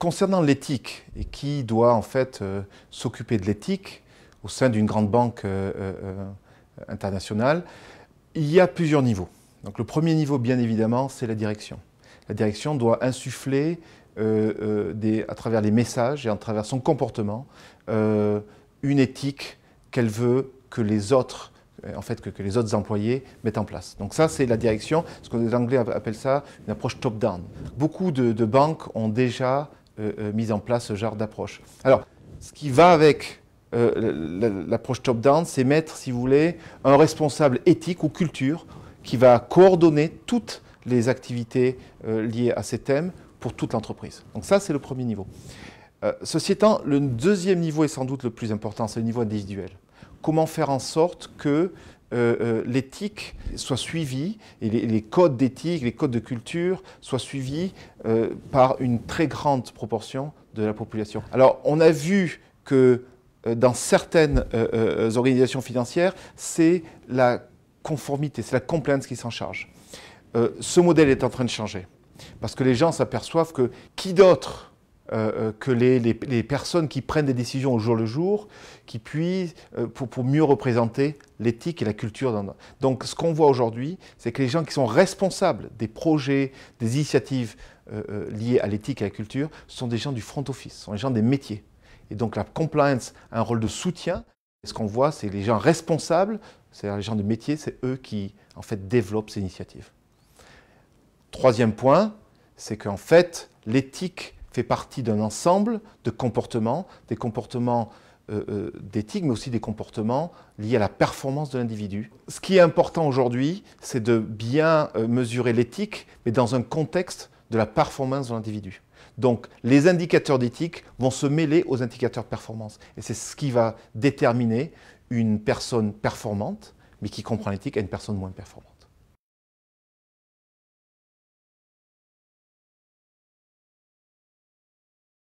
concernant l'éthique, et qui doit en fait s'occuper de l'éthique au sein d'une grande banque internationale, il y a plusieurs niveaux. Donc le premier niveau, bien évidemment, c'est la direction. La direction doit insuffler à travers les messages et à travers son comportement une éthique qu'elle veut que les autres que les autres employés mettent en place. Donc ça, c'est la direction, ce que les Anglais appellent ça une approche top-down. Beaucoup de banques ont déjà mis en place ce genre d'approche. Alors, ce qui va avec l'approche top-down, c'est mettre, si vous voulez, un responsable éthique ou culture qui va coordonner toutes les activités liées à ces thèmes pour toute l'entreprise. Donc ça, c'est le premier niveau. Ceci étant, le deuxième niveau est sans doute le plus important, c'est le niveau individuel. Comment faire en sorte que l'éthique soit suivie et les codes d'éthique, les codes de culture soient suivis par une très grande proportion de la population. Alors, on a vu que dans certaines organisations financières, c'est la conformité, c'est la compliance qui s'en charge. Ce modèle est en train de changer parce que les gens s'aperçoivent que qui d'autre que les personnes qui prennent des décisions au jour le jour, qui puissent, pour mieux représenter l'éthique et la culture. Donc ce qu'on voit aujourd'hui, c'est que les gens qui sont responsables des projets, des initiatives liées à l'éthique et à la culture, sont des gens du front office, sont des gens des métiers. Et donc la compliance a un rôle de soutien. Et ce qu'on voit, c'est que les gens responsables, c'est-à-dire les gens de métier, c'est eux qui en fait développent ces initiatives. Troisième point, c'est qu'en fait, l'éthique fait partie d'un ensemble de comportements, des comportements d'éthique, mais aussi des comportements liés à la performance de l'individu. Ce qui est important aujourd'hui, c'est de bien mesurer l'éthique, mais dans un contexte de la performance de l'individu. Donc, les indicateurs d'éthique vont se mêler aux indicateurs de performance. Et c'est ce qui va déterminer une personne performante, mais qui comprend l'éthique, à une personne moins performante.